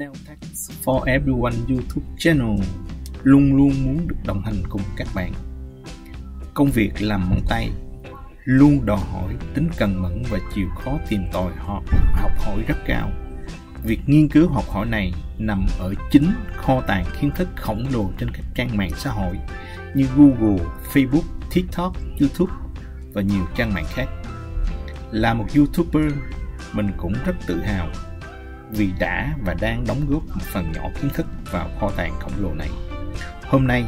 Nail Techs for Everyone YouTube channel luôn luôn muốn được đồng hành cùng các bạn. Công việc làm móng tay luôn đòi hỏi tính cần mẫn và chịu khó tìm tòi học hỏi rất cao. Việc nghiên cứu học hỏi này nằm ở chính kho tàng kiến thức khổng lồ trên các trang mạng xã hội như Google, Facebook, TikTok, YouTube và nhiều trang mạng khác. Là một YouTuber, mình cũng rất tự hào vì đã và đang đóng góp một phần nhỏ kiến thức vào kho tàng khổng lồ này. Hôm nay,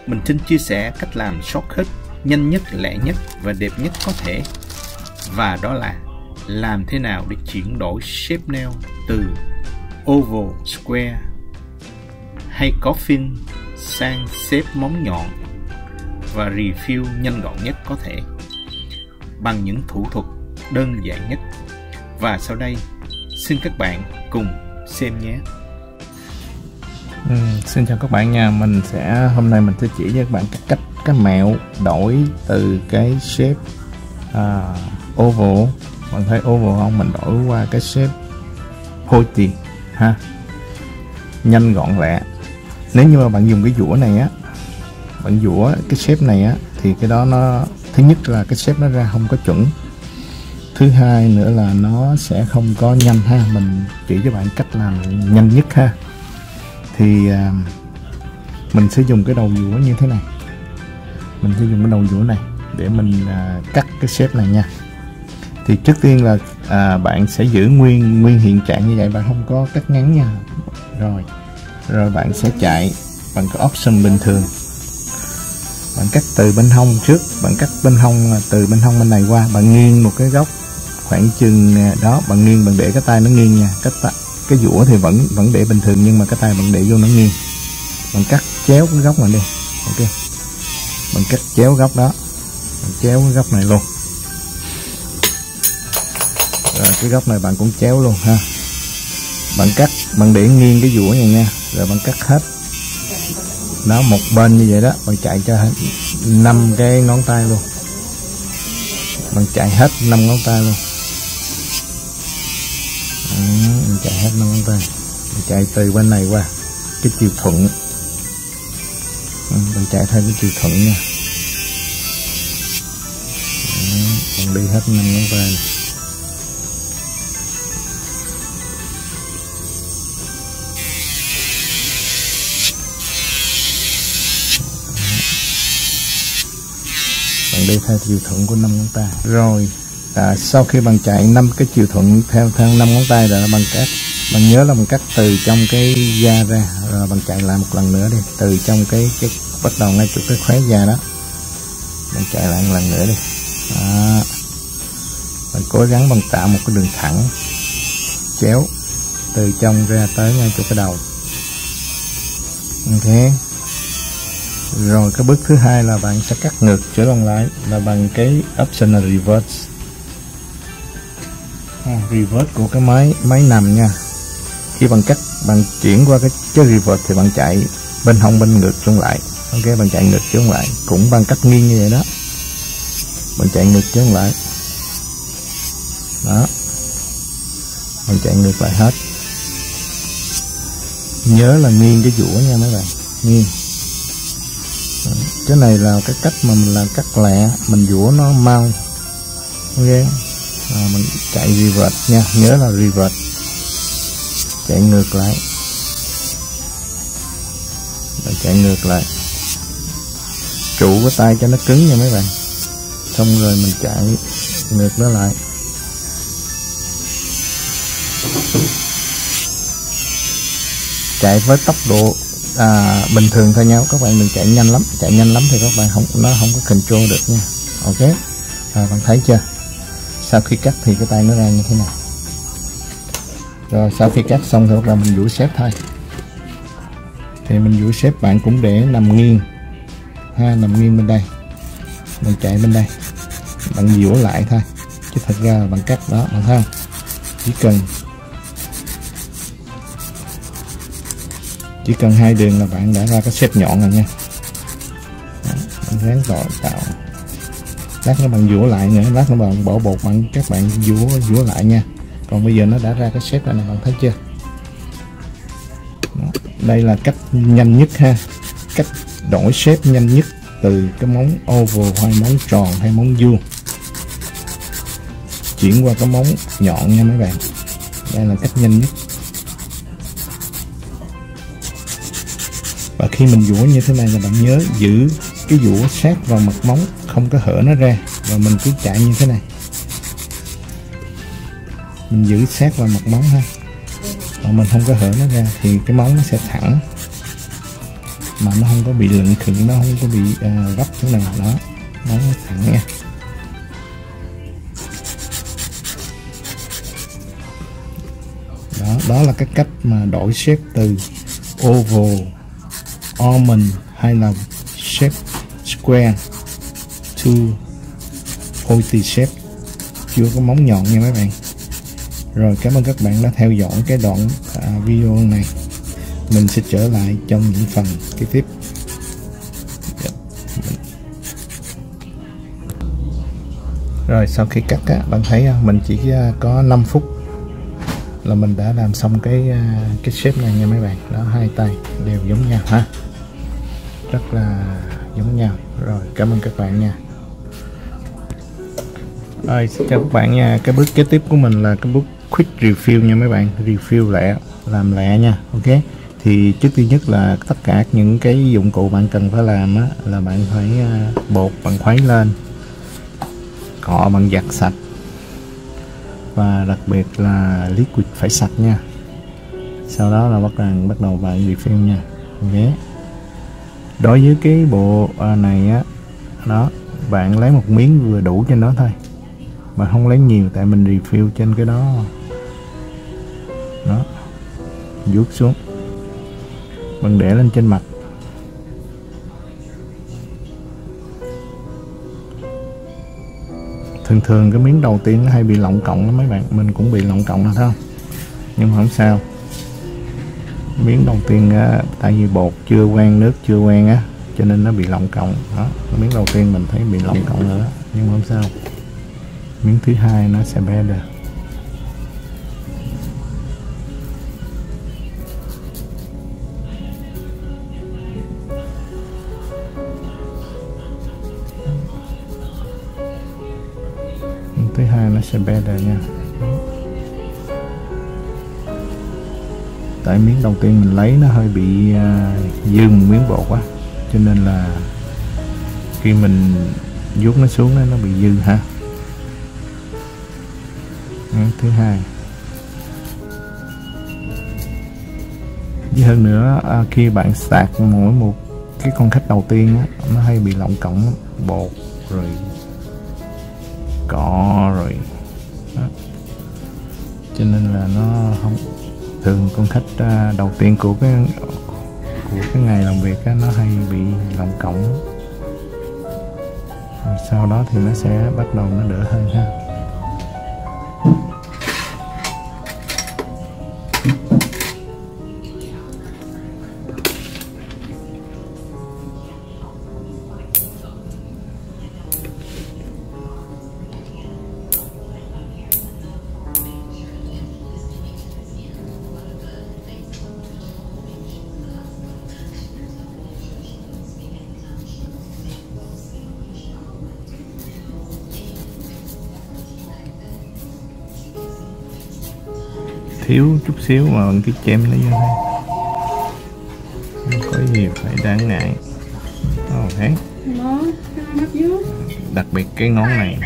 mình xin chia sẻ cách làm shortcut nhanh nhất, lẹ nhất và đẹp nhất có thể. Và đó là làm thế nào để chuyển đổi shape nail từ oval, square hay coffin sang shape móng nhọn và refill nhanh gọn nhất có thể bằng những thủ thuật đơn giản nhất. Và sau đây, xin các bạn cùng xem nhé. Xin chào các bạn nha. Hôm nay mình sẽ chỉ cho các bạn cái mẹo đổi từ cái shape oval. Bạn thấy oval không? Mình đổi qua cái shape pointy ha, nhanh gọn lẹ. Nếu như mà bạn dùng cái dũa này á, bạn dũa cái shape này á, thì cái đó nó thứ nhất là cái shape nó ra không có chuẩn, thứ hai nữa là nó sẽ không có nhanh ha. Mình chỉ cho bạn cách làm nhanh nhất ha. Thì mình sẽ dùng cái đầu dũa như thế này. Mình sẽ dùng cái đầu dũa này để mình cắt cái shape này nha. Thì trước tiên là bạn sẽ giữ nguyên hiện trạng như vậy, bạn không có cắt ngắn nha. Rồi bạn sẽ chạy bằng cái option bình thường. Bạn cắt từ bên hông trước, bạn cắt bên hông, từ bên hông bên này qua, bạn nghiêng một cái góc khoảng chừng đó, bạn nghiêng, bạn để cái tay nó nghiêng nha. Cái dũa thì vẫn để bình thường, nhưng mà cái tay bạn để vô nó nghiêng. Bạn cắt chéo cái góc này đi, ok. Bạn cắt chéo góc đó, bạn chéo cái góc này luôn. Rồi cái góc này bạn cũng chéo luôn ha. Bạn cắt, bạn để nghiêng cái dũa này nha, rồi bạn cắt hết đó một bên như vậy đó. Bạn chạy cho 5 cái ngón tay luôn, bạn chạy hết 5 ngón tay luôn. Mình chạy hết 5 ngón tay, mình chạy từ bên này qua cái chiều thuận. Mình chạy theo cái chiều thuận nha. Mình đi hết 5 ngón tay này. Bạn đi theo chiều thuận của 5 ngón tay. Rồi sau khi bạn chạy 5 cái chiều thuận theo 5 ngón tay rồi, bạn nhớ là bạn cắt từ trong cái da ra, rồi bạn chạy lại một lần nữa đi, từ trong cái bắt đầu ngay chỗ cái khóe da đó, bạn chạy lại một lần nữa đi. Bạn cố gắng bạn tạo một cái đường thẳng chéo từ trong ra tới ngay chỗ cái đầu, ok. Rồi cái bước thứ hai là bạn sẽ cắt ngược trở lại là bằng cái option là reverse. Reverse của cái máy nằm nha. Khi bạn cắt, bạn chuyển qua cái reverse thì bạn chạy bên hông bên ngược trở lại, ok. Bạn chạy ngược trở lại cũng bằng cách nghiêng như vậy đó. Bạn chạy ngược trở lại đó, bạn chạy ngược lại hết. Nhớ là nghiêng cái dũa nha mấy bạn, nghiêng. Cái này là cái cách mà mình làm cắt lẹ, mình dũa nó mau, ok. Mình chạy reverse nha, nhớ là reverse, chạy ngược lại, bạn chạy ngược lại, trụ cái tay cho nó cứng nha mấy bạn. Xong rồi mình chạy ngược nó lại. Chạy với tốc độ bình thường thôi nha các bạn, đừng chạy nhanh lắm. Chạy nhanh lắm thì các bạn nó không có control được nha, ok. Bạn thấy chưa? Sau khi cắt thì cái tay nó ra như thế này. Rồi sau khi cắt xong thì bắt đầu mình duỗi xếp thôi. Thì mình duỗi xếp, bạn cũng để nằm nghiêng ha, nằm nghiêng bên đây. Mình chạy bên đây, bạn duỗi lại thôi, chứ thật ra là bạn cắt đó, bạn thấy không? Chỉ cần 2 đường là bạn đã ra cái xếp nhọn rồi nha. Bạn ráng tạo. Lát nữa bạn duỗi lại nữa, lát nữa bạn bỏ bột, các bạn duỗi lại nha. Còn bây giờ nó đã ra cái shape này, bạn thấy chưa? đây là cách nhanh nhất ha, cách đổi shape nhanh nhất từ cái móng oval hay móng tròn hay móng vuông chuyển qua cái móng nhọn nha mấy bạn. Đây là cách nhanh nhất. Và khi mình dũa như thế này là bạn nhớ giữ cái dũa sát vào mặt móng, không có hở nó ra, và mình cứ chạy như thế này. Mình giữ sát vào mặt móng ha, mà mình không có hở nó ra thì cái móng nó sẽ thẳng, mà nó không có bị lựng khựng, nó không có bị gấp chỗ nào. Đó, móng nó thẳng nha. Đó là cái cách mà đổi shape từ oval, almond hay là shape square to pointy shape, chưa có móng nhọn nha mấy bạn. Rồi, cảm ơn các bạn đã theo dõi cái đoạn video này. Mình sẽ trở lại trong những phần kế tiếp. Rồi, sau khi cắt á, bạn thấy mình chỉ có 5 phút là mình đã làm xong cái shape này nha mấy bạn. Đó, hai tay đều giống nhau ha, rất là giống nhau. Rồi, cảm ơn các bạn nha. Rồi, xin chào các bạn nha. Cái bước kế tiếp của mình là cái bước quick refill nha mấy bạn. Refill lẹ, làm lẹ nha. Ok, thì trước tiên nhất là tất cả những cái dụng cụ bạn cần phải làm á, là bạn phải bột bạn khuấy lên, cọ bằng giặt sạch, và đặc biệt là liquid phải sạch nha. Sau đó là bắt đầu bạn refill nha. Ok, đối với cái bộ này á, đó, bạn lấy một miếng vừa đủ trên đó thôi, mà không lấy nhiều, tại mình refill trên cái đó. Đó, vuốt xuống, bạn để lên trên mặt. Thường cái miếng đầu tiên nó hay bị lọng cộng đó mấy bạn, mình cũng bị lọng cộng rồi thấy không, nhưng mà không sao. Miếng đầu tiên á, tại vì bột chưa quen, nước chưa quen á, cho nên nó bị lọng cộng. Đó, miếng đầu tiên mình thấy bị lọng cộng rồi đó, nhưng mà không sao. Miếng thứ hai nó sẽ better. Thứ hai nó sẽ better nha. Tại miếng đầu tiên mình lấy nó hơi bị dư một miếng bột quá, cho nên là khi mình vuốt nó xuống nó bị dư ha. Thứ hai, với hơn nữa khi bạn sạc mỗi một cái con khách đầu tiên á, nó hay bị lọng cộng bột rồi cọ rồi đó. Cho nên là nó không, thường con khách đầu tiên của cái ngày làm việc á, nó hay bị lọng cộng, rồi sau đó thì nó sẽ bắt đầu nó đỡ hơn ha. Thiếu chút xíu mà bằng cái chém nó vô đây, không có gì phải đáng ngại. Thế đặc biệt cái ngón này,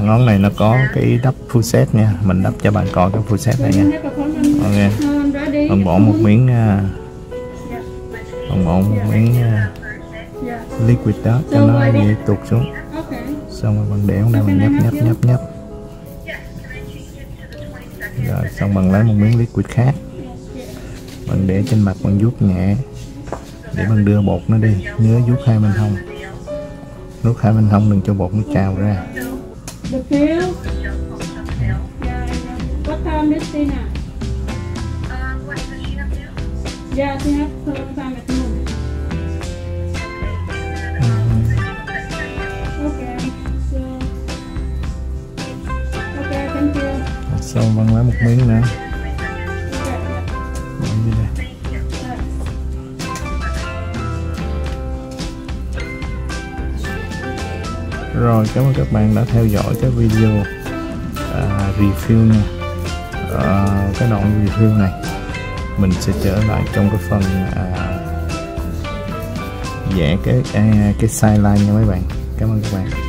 ngón này nó có cái đắp full set nha, mình đắp cho bạn coi cái full set này nha. Ok, bạn bỏ một miếng liquid đó cho nó dễ tụt xuống, xong rồi bạn để đây mình nhấp. Rồi xong bạn lấy một miếng liquid khác, bạn để trên mặt, bạn vuốt nhẹ để bạn đưa bột nó đi. Nhớ vuốt hai bên hông, vuốt hai bên hông đừng cho bột nó trào ra. Xong bạn lấy một miếng nữa, như đây. Rồi, cảm ơn các bạn đã theo dõi cái video review nha. Cái đoạn review này mình sẽ trở lại trong cái phần vẽ cái sideline nha mấy bạn. Cảm ơn các bạn.